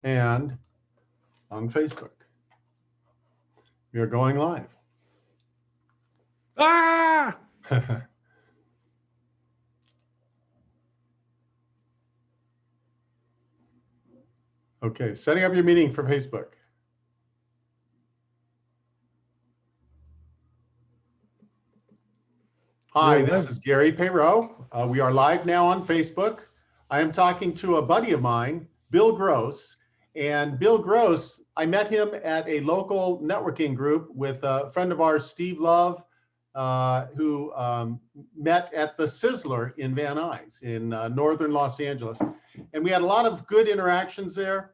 and on Facebook. We are going live. Ah! Okay, setting up your meeting for Facebook. Hi, this is Gary Peyrot. We are live now on Facebook. I am talking to a buddy of mine, Bill Gross. And Bill Gross, I met him at a local networking group with a friend of ours, Steve Love, who met at the Sizzler in Van Nuys in northern Los Angeles. And we had a lot of good interactions there.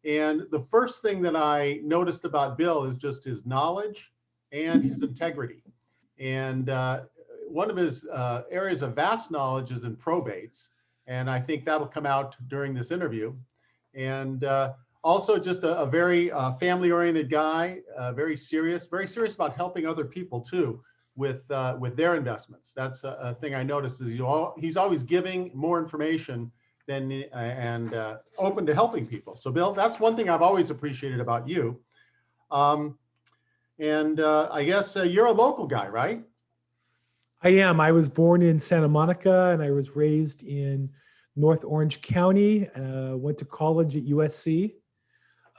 And the first thing that I noticed about Bill is just his knowledge and his integrity. And one of his areas of vast knowledge is in probates. And I think that'll come out during this interview. And also just a very family-oriented guy, very serious about helping other people too with their investments. That's a thing I noticed is he's always giving more information than and open to helping people. So Bill, that's one thing I've always appreciated about you. I guess you're a local guy, right? I am. I was born in Santa Monica and I was raised in North Orange County. Went to college at USC.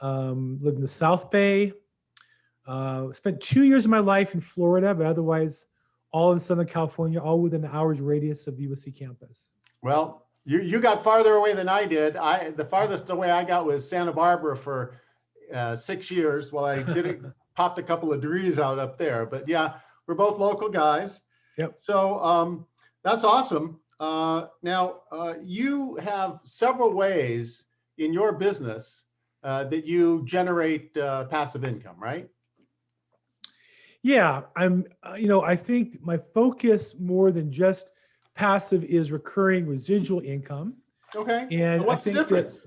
Lived in the South Bay. Spent 2 years of my life in Florida, but otherwise all in Southern California, all within an hour's radius of the USC campus. Well, you got farther away than I did. The farthest away I got was Santa Barbara for 6 years while I popped a couple of degrees out up there. But yeah, we're both local guys. Yep. So that's awesome. Now, you have several ways in your business that you generate passive income, right? Yeah, I think my focus more than just passive is recurring residual income. Okay. And what's the difference?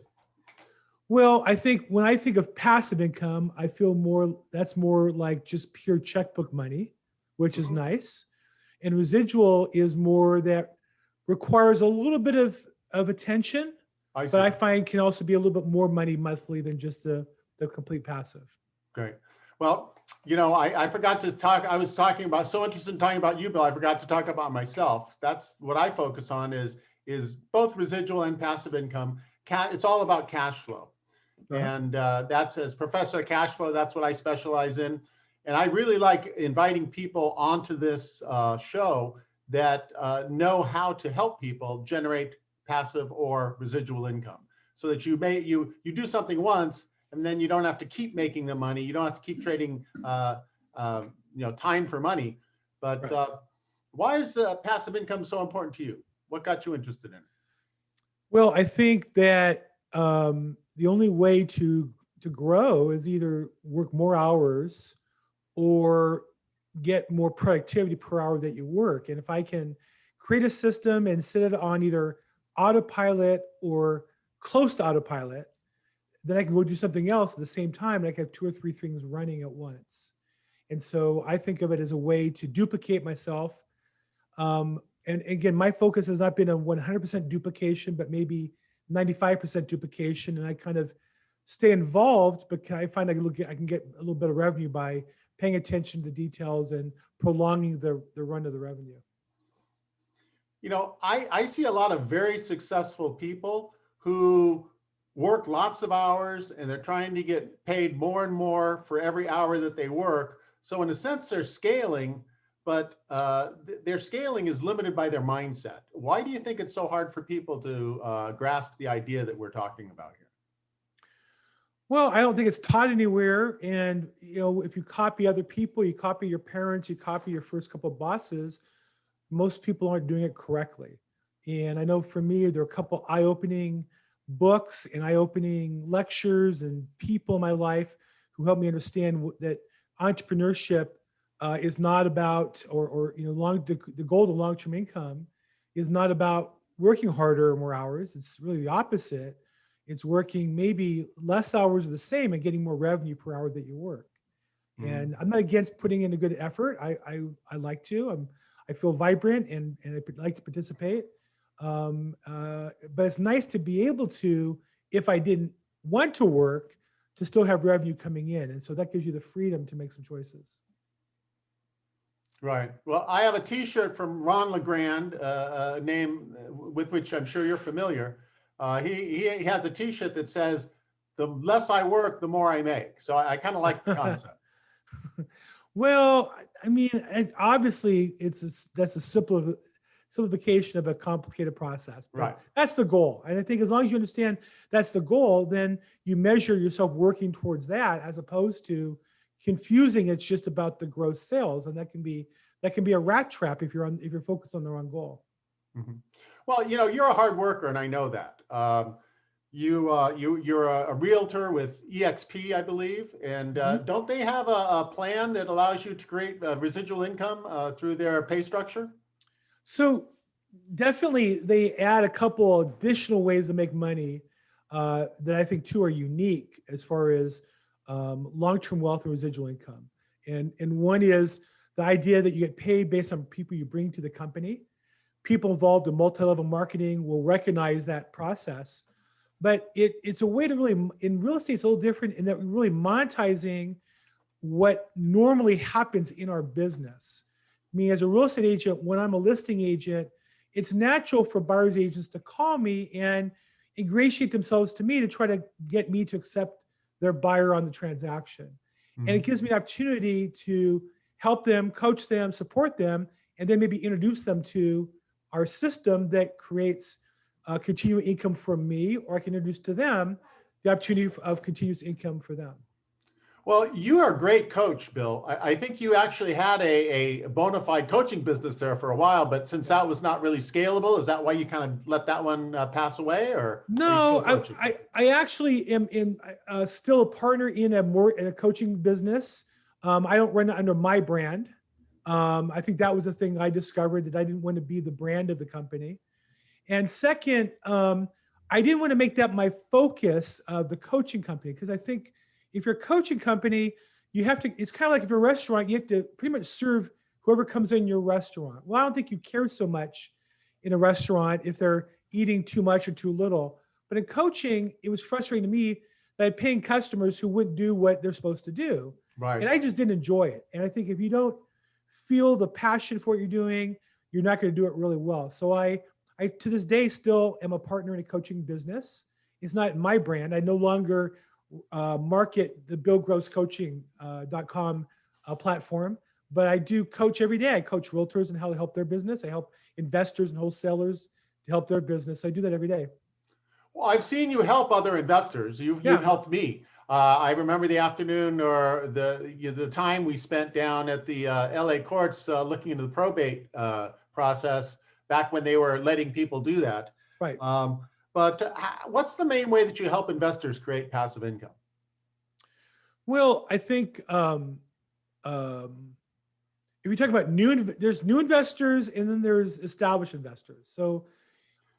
I think when I think of passive income, I feel that's more like just pure checkbook money, which is nice. And residual is more that requires a little bit of attention, but I find can also be a little bit more money monthly than just the complete passive. Great. Well, I forgot to talk. I was talking about, so interested in talking about you, Bill. I forgot to talk about myself. That's what I focus on is both residual and passive income. It's all about cash flow. And that's as professor of cash flow, that's what I specialize in. And I really like inviting people onto this show that know how to help people generate passive or residual income, so that you do something once and then you don't have to keep making the money. You don't have to keep trading time for money. But why is passive income so important to you? What got you interested in it? Well, I think that the only way to grow is either work more hours or get more productivity per hour that you work. And if I can create a system and set it on either autopilot or close to autopilot, then I can go do something else at the same time. And I can have 2 or 3 things running at once. And so I think of it as a way to duplicate myself. And again, my focus has not been on 100% duplication, but maybe 95% duplication. And I kind of stay involved, but I find I can get a little bit of revenue by paying attention to details and prolonging the run of the revenue. I see a lot of very successful people who work lots of hours and they're trying to get paid more and more for every hour that they work. So in a sense, they're scaling, but their scaling is limited by their mindset. Why do you think it's so hard for people to grasp the idea that we're talking about here? Well, I don't think it's taught anywhere. And, if you copy other people, you copy your parents, you copy your first couple of bosses, most people aren't doing it correctly. And I know for me, there are a couple eye-opening books and eye-opening lectures and people in my life who helped me understand that entrepreneurship is not about, the goal of long-term income is not about working harder or more hours. It's really the opposite. It's working maybe less hours or the same and getting more revenue per hour that you work. Mm-hmm. And I'm not against putting in a good effort. I like to. I feel vibrant and I like to participate. But it's nice to be able to, if I didn't want to work to still have revenue coming in. And so that gives you the freedom to make some choices. Right. Well, I have a T-shirt from Ron LeGrand, a name with which I'm sure you're familiar. He has a T-shirt that says, "The less I work, the more I make." So I kind of like the concept. Well, I mean, obviously, that's a simplification of a complicated process. But Right. that's the goal. And I think as long as you understand that's the goal, then you measure yourself working towards that, as opposed to confusing it's just about the gross sales. And that can be a rat trap if you're focused on the wrong goal. Mm-hmm. Well, you're a hard worker, and I know that. You're a realtor with EXP, I believe, and don't they have a plan that allows you to create residual income through their pay structure? So definitely they add a couple additional ways to make money that I think too are unique as far as long-term wealth and residual income. And one is the idea that you get paid based on people you bring to the company. People involved in multi-level marketing will recognize that process. But it's a way to really, in real estate, it's a little different in that we're really monetizing what normally happens in our business. Me as a real estate agent, when I'm a listing agent, it's natural for buyer's agents to call me and ingratiate themselves to me to try to get me to accept their buyer on the transaction. Mm-hmm. And it gives me an opportunity to help them, coach them, support them, and then maybe introduce them to our system that creates continuing income from me, or I can introduce to them the opportunity of continuous income for them. Well, you are a great coach, Bill. I think you actually had a bona fide coaching business there for a while, but since that was not really scalable, is that why you kind of let that one pass away, or no? I actually am still a partner in a coaching business. I don't run it under my brand. I think that was a thing I discovered, that I didn't want to be the brand of the company. And second, I didn't want to make that my focus of the coaching company, because I think if you're a coaching company, you have to, it's kind of like if you're a restaurant, you have to pretty much serve whoever comes in your restaurant. Well, I don't think you care so much in a restaurant if they're eating too much or too little. But in coaching, it was frustrating to me that I'm paying customers who wouldn't do what they're supposed to do. Right. And I just didn't enjoy it. And I think if you don't feel the passion for what you're doing, you're not going to do it really well. So I to this day still am a partner in a coaching business. It's not my brand. I no longer market the BillGrossCoaching.com platform, but I do coach every day. I coach realtors and how to help their business. I help investors and wholesalers to help their business. I do that every day. Well, I've seen you help other investors. You've helped me. I remember the afternoon or the time we spent down at the LA courts looking into the probate process back when they were letting people do that. Right. But what's the main way that you help investors create passive income? Well, I think if you talk about there's new investors and then there's established investors. So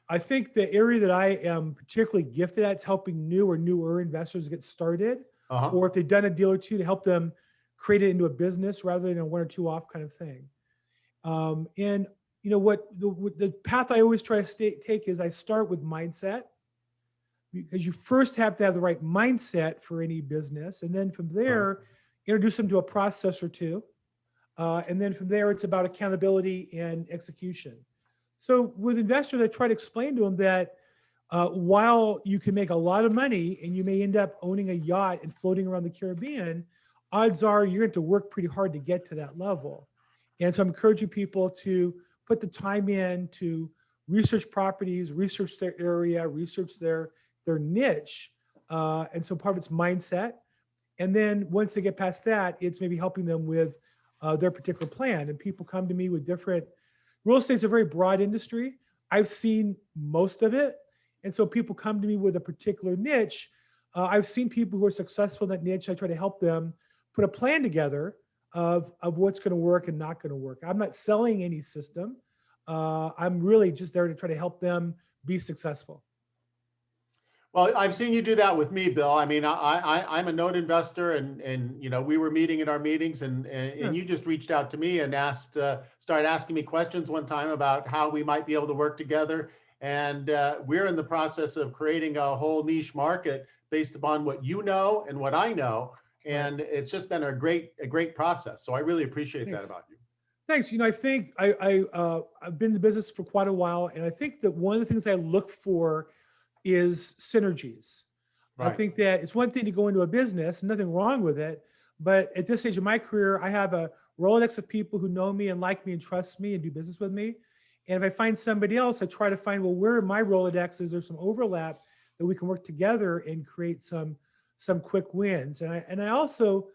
I think the area that I am particularly gifted at is helping new or newer investors get started, or if they've done a deal or two, to help them create it into a business rather than a one or two off kind of thing. And you know what the path I always try to take is I start with mindset, because you first have to have the right mindset for any business, and then from there introduce them to a process or two, and then from there it's about accountability and execution. So with investors, I try to explain to them that while you can make a lot of money and you may end up owning a yacht and floating around the Caribbean, odds are you're going to work pretty hard to get to that level. And so I'm encouraging people to put the time in to research properties, research their area, research their niche. And so part of it's mindset. And then once they get past that, it's maybe helping them with their particular plan. And people come to me with different, real estate is a very broad industry. I've seen most of it. And so people come to me with a particular niche. I've seen people who are successful in that niche. I try to help them put a plan together of what's going to work and not going to work. I'm not selling any system. I'm really just there to try to help them be successful. Well, I've seen you do that with me, Bill. I mean, I'm a note investor, and we were meeting in our meetings, and you just reached out to me and started asking me questions one time about how we might be able to work together. And we're in the process of creating a whole niche market based upon what you know and what I know. And it's just been a great process. So I really appreciate that Thanks. about you. Thanks. I think I've been in the business for quite a while, and I think that one of the things I look for is synergies. I Right. think that it's one thing to go into a business, nothing wrong with it, but at this stage of my career, I have a Rolodex of people who know me and like me and trust me and do business with me. And if I find somebody else, I try to find, well, where in my Rolodex is there some overlap that we can work together and create some quick wins. And I also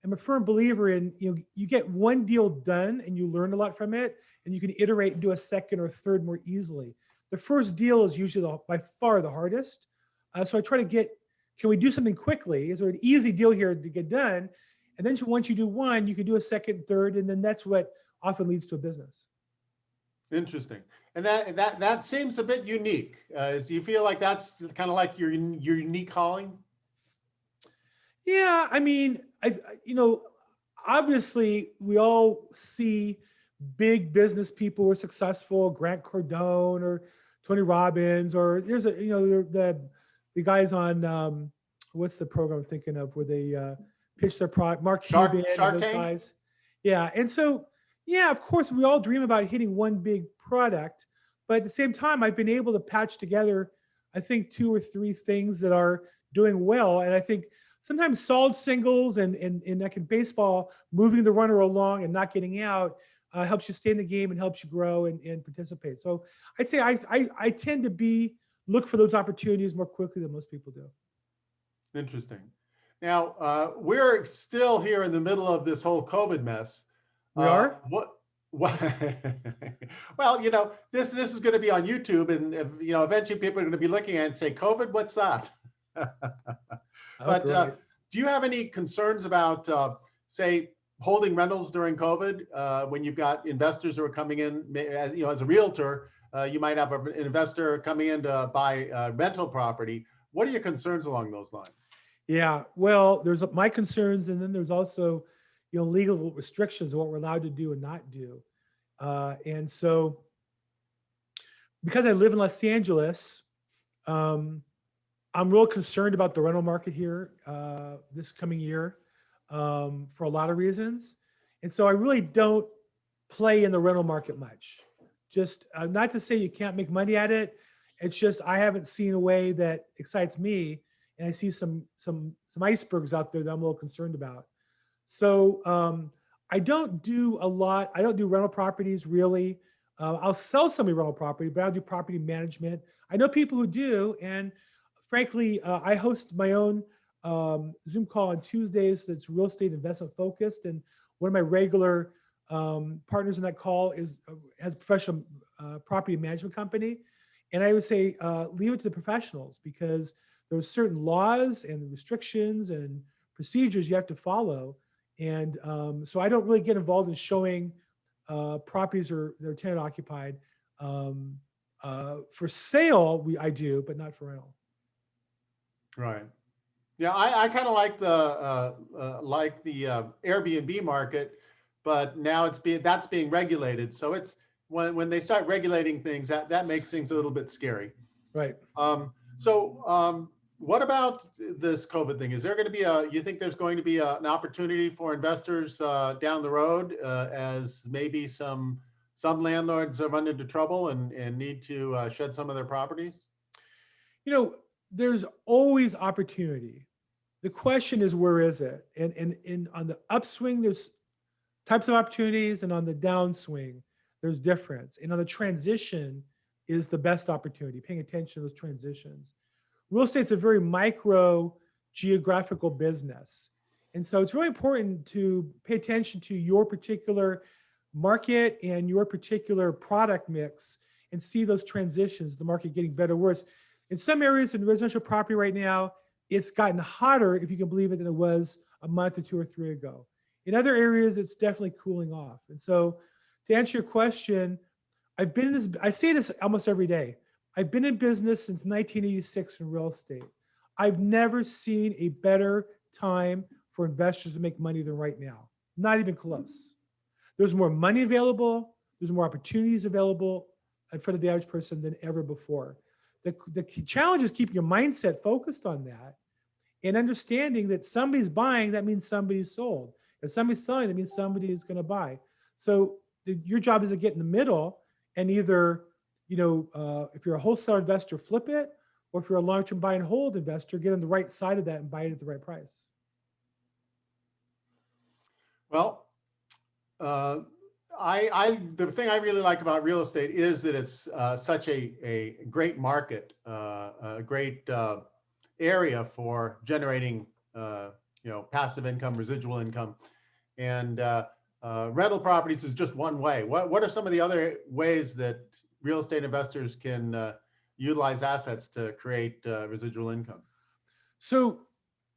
am a firm believer in, you get one deal done and you learn a lot from it, and you can iterate and do a second or third more easily. The first deal is usually by far the hardest. So I try to get, can we do something quickly? Is there an easy deal here to get done? And then once you do one, you can do a second, third, and then that's what often leads to a business. Interesting. And that seems a bit unique. Do you feel like that's kind of like your unique calling? Yeah, I mean, obviously we all see big business people who are successful, Grant Cardone or Tony Robbins, or there's the guys on what's the program I'm thinking of where they pitch their product, Mark Cuban and Shark those Tank? guys. Yeah, and so yeah, of course we all dream about hitting one big product, but at the same time, I've been able to patch together, I think, 2 or 3 things that are doing well, and I think sometimes solid singles and like in baseball, moving the runner along and not getting out helps you stay in the game and helps you grow and participate. So I'd say I tend to look for those opportunities more quickly than most people do. Interesting. Now, we're still here in the middle of this whole COVID mess. We are? What? Well, this is going to be on YouTube, and eventually people are going to be looking at it and say, "COVID, what's that?" But do you have any concerns about, say, holding rentals during COVID when you've got investors who are coming in? As a realtor, you might have an investor coming in to buy rental property. What are your concerns along those lines? Yeah, well, there's my concerns, and then there's also, legal restrictions of what we're allowed to do and not do. And so, because I live in Los Angeles, I'm real concerned about the rental market here this coming year for a lot of reasons. And so I really don't play in the rental market much. Just not to say you can't make money at it. It's just I haven't seen a way that excites me, and I see some icebergs out there that I'm a little concerned about. So I don't do a lot. I don't do rental properties really. I'll sell somebody rental property, but I don't do property management. I know people who do, and frankly, I host my own Zoom call on Tuesdays that's real estate investment focused. And one of my regular partners in that call has a professional property management company. And I would say leave it to the professionals, because there's certain laws and restrictions and procedures you have to follow. And so I don't really get involved in showing properties or they're tenant occupied. For sale, I do, but not for rental. Right. Yeah, I kind of like the Airbnb market, but now that's being regulated. So it's when they start regulating things, that makes things a little bit scary. Right. What about this COVID thing? Is there going to be you think there's going to be an opportunity for investors down the road as maybe some landlords have run into trouble and need to shed some of their properties? There's always opportunity. The question is, where is it? And on the upswing, there's types of opportunities, and on the downswing, there's difference. And on the transition is the best opportunity, paying attention to those transitions. Real estate's a very micro geographical business. And so it's really important to pay attention to your particular market and your particular product mix and see those transitions, the market getting better or worse. In some areas in residential property right now, it's gotten hotter, if you can believe it, than it was a month or 2 or 3 ago. In other areas, it's definitely cooling off. And so to answer your question, I've been in this, I say this almost every day. I've been in business since 1986 in real estate. I've never seen a better time for investors to make money than right now. Not even close. There's more money available. There's more opportunities available in front of the average person than ever before. The challenge is keeping your mindset focused on that and understanding that somebody's buying, that means somebody's sold. If somebody's selling, that means somebody is going to buy. So your job is to get in the middle and either, if you're a wholesale investor, flip it, or if you're a long-term buy and hold investor, get on the right side of that and buy it at the right price. Well, the thing I really like about real estate is that it's such a great market, a great area for generating passive income, residual income, and rental properties is just one way. What are some of the other ways that real estate investors can utilize assets to create residual income? So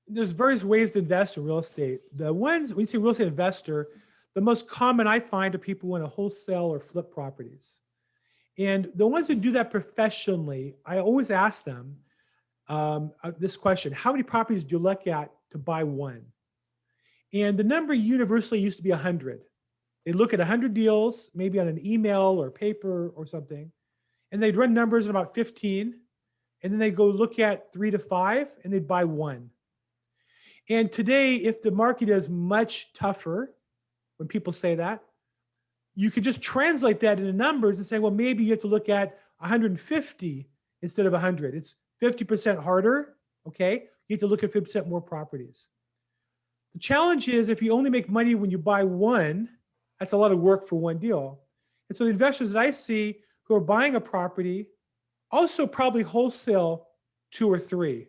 there's various ways to invest in real estate. The ones, when you say real estate investor, the most common I find are people who want to wholesale or flip properties. And the ones who do that professionally, I always ask them this question: how many properties do you look at to buy one? And the number universally used to be 100. They look at 100 deals, maybe on an email or paper or something, and they'd run numbers in about 15, and then they go look at 3 to 5, and they'd buy one. And today, if the market is much tougher, when people say that, you could just translate that into numbers and say, well, maybe you have to look at 150 instead of 100. It's 50% harder, okay? You have to look at 50% more properties. The challenge is if you only make money when you buy one, that's a lot of work for one deal. And so the investors that I see who are buying a property also probably wholesale 2 or 3.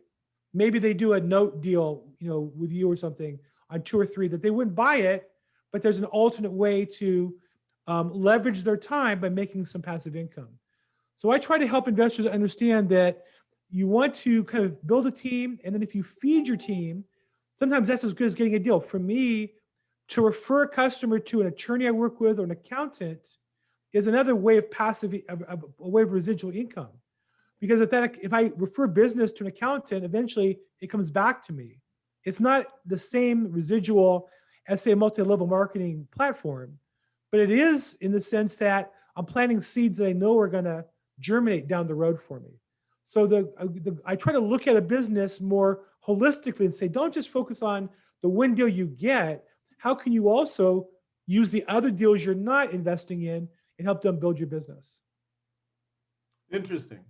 Maybe they do a note deal, with you or something on 2 or 3 that they wouldn't buy it, but there's an alternate way to leverage their time by making some passive income. So I try to help investors understand that you want to kind of build a team, and then if you feed your team, sometimes that's as good as getting a deal. For me, to refer a customer to an attorney I work with or an accountant is another way of passive, a way of residual income. Because if I refer business to an accountant, eventually it comes back to me. It's not the same residual as, say, a multi-level marketing platform, but it is in the sense that I'm planting seeds that I know are going to germinate down the road for me. So I try to look at a business more holistically and say, don't just focus on the one deal you get. How can you also use the other deals you're not investing in and help them build your business? Interesting.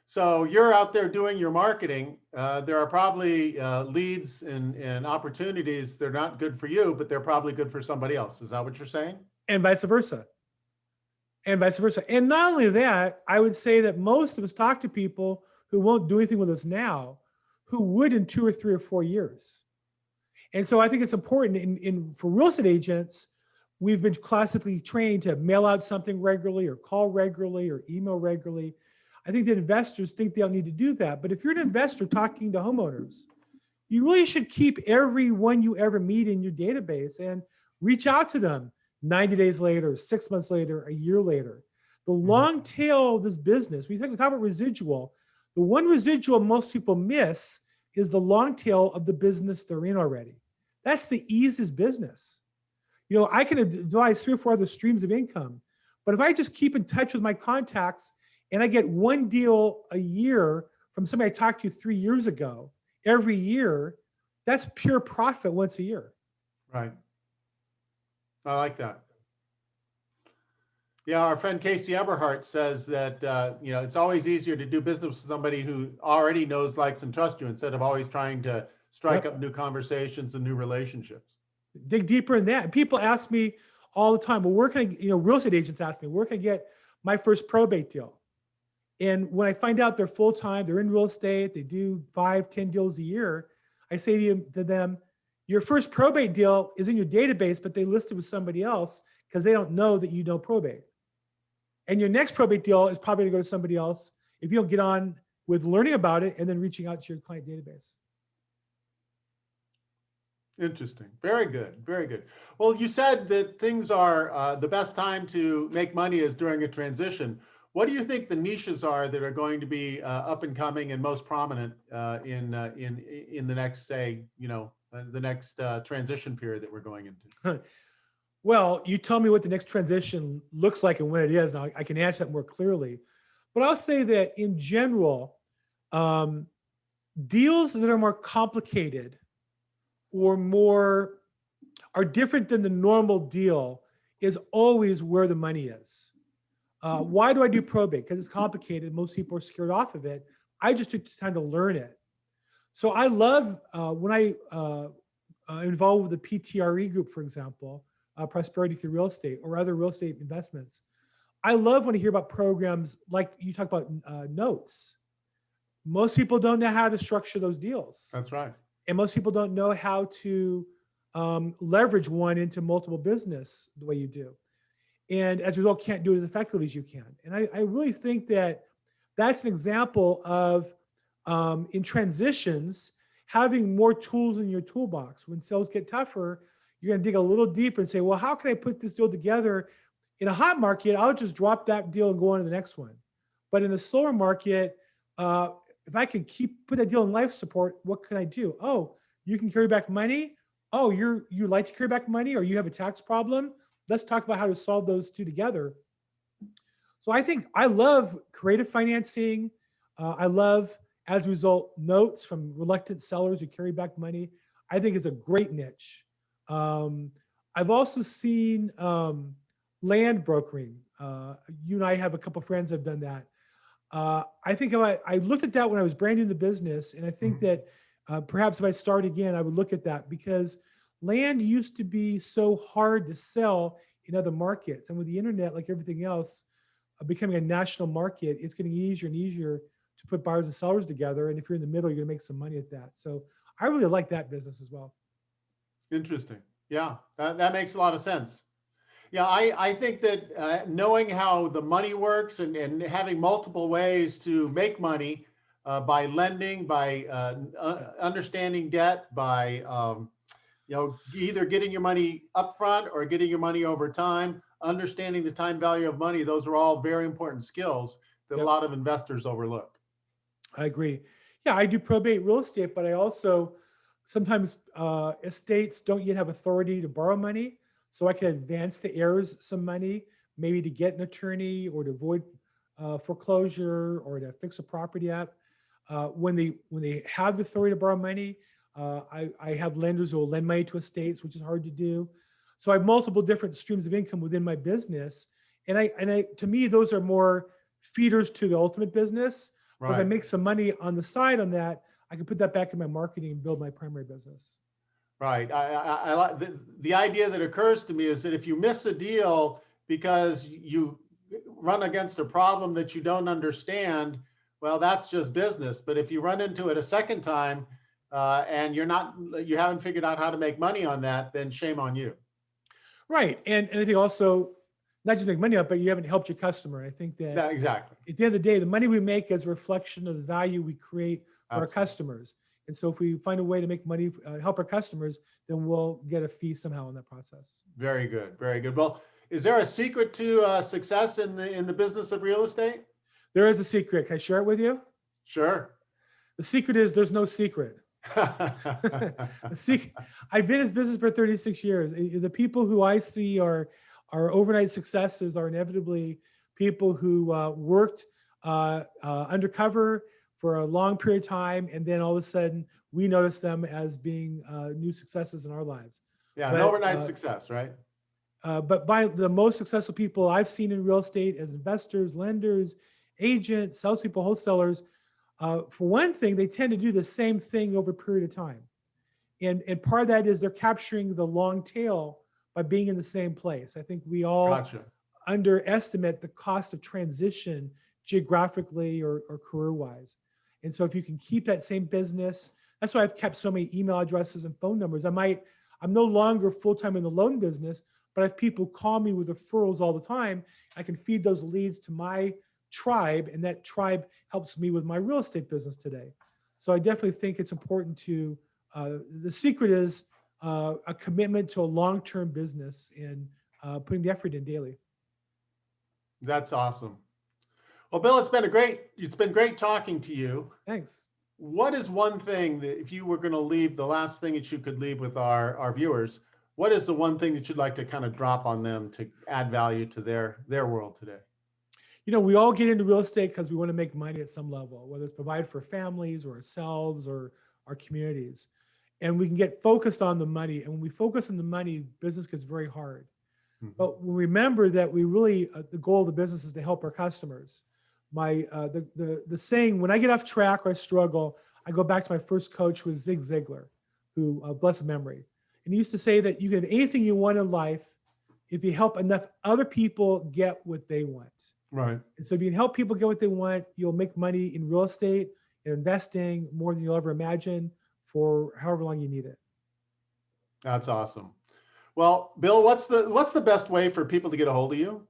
So you're out there doing your marketing. There are probably leads and opportunities. They're not good for you, but they're probably good for somebody else. Is that what you're saying? And vice versa. And not only that, I would say that most of us talk to people who won't do anything with us now, who would in 2 or 3 or 4 years. And so I think it's important for real estate agents, we've been classically trained to mail out something regularly or call regularly or email regularly. I think that investors think they'll need to do that. But if you're an investor talking to homeowners, you really should keep everyone you ever meet in your database and reach out to them 90 days later, 6 months later, a year later. The long tail of this business, we talk about residual. The one residual most people miss is the long tail of the business they're in already. That's the easiest business. I can devise 3 or 4 other streams of income, but if I just keep in touch with my contacts and I get one deal a year from somebody I talked to 3 years ago, every year, that's pure profit once a year. Right. I like that. Yeah, our friend Casey Eberhardt says that it's always easier to do business with somebody who already knows, likes, and trusts you instead of always trying to strike up new conversations and new relationships. Dig deeper in that. And people ask me all the time, well, where can I, real estate agents ask me, where can I get my first probate deal? And when I find out they're full-time, they're in real estate, they do 5, 10 deals a year, I say to them, your first probate deal is in your database, but they listed with somebody else because they don't know that you know probate. And your next probate deal is probably going to go to somebody else if you don't get on with learning about it and then reaching out to your client database. Interesting. Very good. Very good. Well, you said that things are the best time to make money is during a transition. What do you think the niches are that are going to be up and coming and most prominent in the next, say, the next transition period that we're going into? Well, you tell me what the next transition looks like and when it is. Now I can answer that more clearly, but I'll say that in general, deals that are more complicated or more are different than the normal deal is always where the money is. Why do I do probate? Because it's complicated. Most people are scared off of it. I just took the time to learn it. So I love when I involved with the PTRE group, for example, Prosperity Through Real Estate or other real estate investments. I love when I hear about programs like you talk about notes. Most people don't know how to structure those deals. That's right. And most people don't know how to leverage one into multiple business the way you do. And as a result, can't do it as effectively as you can. And I really think that that's an example of in transitions, having more tools in your toolbox. When sales get tougher, you're going to dig a little deeper and say, well, how can I put this deal together? In a hot market, I'll just drop that deal and go on to the next one. But in a slower market, if I can put that deal in life support, what can I do? Oh, you can carry back money. Oh, you like to carry back money, or you have a tax problem. Let's talk about how to solve those two together. So I think I love creative financing. I love, as a result, notes from reluctant sellers who carry back money. I think is a great niche. I've also seen land brokering. You and I have a couple of friends that have done that. I think I looked at that when I was brand new in the business, and I think that perhaps if I start again, I would look at that because land used to be so hard to sell in other markets. And with the internet, like everything else, becoming a national market, it's getting easier and easier to put buyers and sellers together. And if you're in the middle, you're going to make some money at that. So I really like that business as well. Interesting. Yeah, that makes a lot of sense. Yeah, I think that knowing how the money works and having multiple ways to make money by lending, by understanding debt, by either getting your money upfront or getting your money over time, understanding the time value of money, those are all very important skills that a lot of investors overlook. I agree. Yeah, I do probate real estate, but I also sometimes estates don't yet have authority to borrow money. So I can advance the heirs some money, maybe to get an attorney or to avoid foreclosure or to fix a property up. When they have the authority to borrow money, I have lenders who will lend money to estates, which is hard to do. So I have multiple different streams of income within my business, and to me, those are more feeders to the ultimate business. Right. But if I make some money on the side on that, I can put that back in my marketing and build my primary business. Right. I like the idea that occurs to me is that if you miss a deal because you run against a problem that you don't understand, well, that's just business. But if you run into it a second time and you haven't figured out how to make money on that, then shame on you. Right. And I think also not just make money up, but you haven't helped your customer. I think that exactly. At the end of the day, the money we make is a reflection of the value we create for our customers. And so if we find a way to make money, help our customers, then we'll get a fee somehow in that process. Very good. Very good. Well, is there a secret to success in the business of real estate? There is a secret. Can I share it with you? Sure. The secret is there's no secret. The secret. I've been in this business for 36 years. The people who I see are overnight successes are inevitably people who worked undercover for a long period of time, and then all of a sudden we notice them as being new successes in our lives. Yeah, an overnight success, right? But by the most successful people I've seen in real estate as investors, lenders, agents, salespeople, wholesalers, for one thing, they tend to do the same thing over a period of time. And part of that is they're capturing the long tail by being in the same place. I think we all underestimate the cost of transition geographically or career-wise. And so if you can keep that same business, that's why I've kept so many email addresses and phone numbers. I'm no longer full-time in the loan business, but I have people call me with referrals all the time. I can feed those leads to my tribe, and that tribe helps me with my real estate business today. So I definitely think it's important to, the secret is a commitment to a long-term business and putting the effort in daily. That's awesome. Well, Bill, it's been great talking to you. Thanks. What is one thing that if you were going to leave, the last thing that you could leave with our viewers, what is the one thing that you'd like to kind of drop on them to add value to their world today? we all get into real estate because we want to make money at some level, whether it's provide for families or ourselves or our communities. And we can get focused on the money. And when we focus on the money, business gets very hard. Mhm. But we remember that we really, the goal of the business is to help our customers. The saying, when I get off track or I struggle, I go back to my first coach, who was Zig Ziglar, who, blessed memory. And he used to say that you can have anything you want in life if you help enough other people get what they want. Right. And so if you can help people get what they want, you'll make money in real estate and investing more than you'll ever imagine for however long you need it. That's awesome. Well, Bill, what's the best way for people to get a hold of you?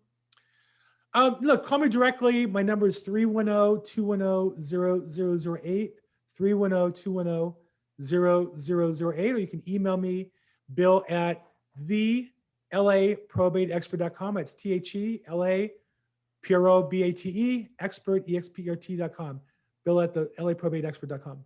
Look, call me directly. My number is 310-210-0008, 310-210-0008, or you can email me, Bill at the LAProbateExpert.com. It's THE, LA, BATE, expert, EXPERT.com. Bill at the LAProbateExpert.com.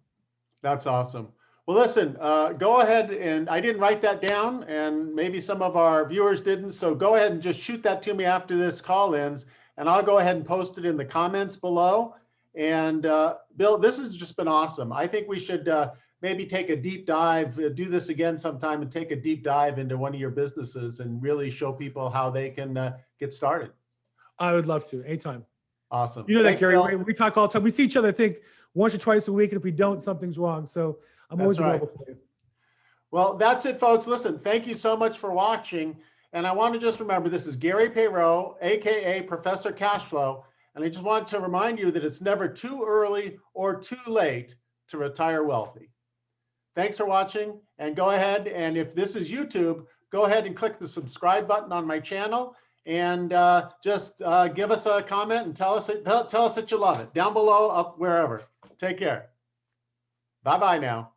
That's awesome. Well, listen, go ahead, and I didn't write that down, and maybe some of our viewers didn't, so go ahead and just shoot that to me after this call ends, and I'll go ahead and post it in the comments below. And Bill, this has just been awesome. I think we should maybe take a deep dive, do this again sometime, and take a deep dive into one of your businesses and really show people how they can get started. I would love to, anytime. Awesome. You know Thanks, that, Gary. Bill. We talk all the time. We see each other, I think, once or twice a week, and if we don't, something's wrong. So I'm always That's right. available for you. Well, that's it, folks. Listen, thank you so much for watching. And I want to just remember, this is Gary Peyrot, AKA Professor Cashflow. And I just want to remind you that it's never too early or too late to retire wealthy. Thanks for watching, and go ahead, and if this is YouTube, go ahead and click the subscribe button on my channel, and just give us a comment and tell us that you love it. Down below, up wherever. Take care. Bye-bye now.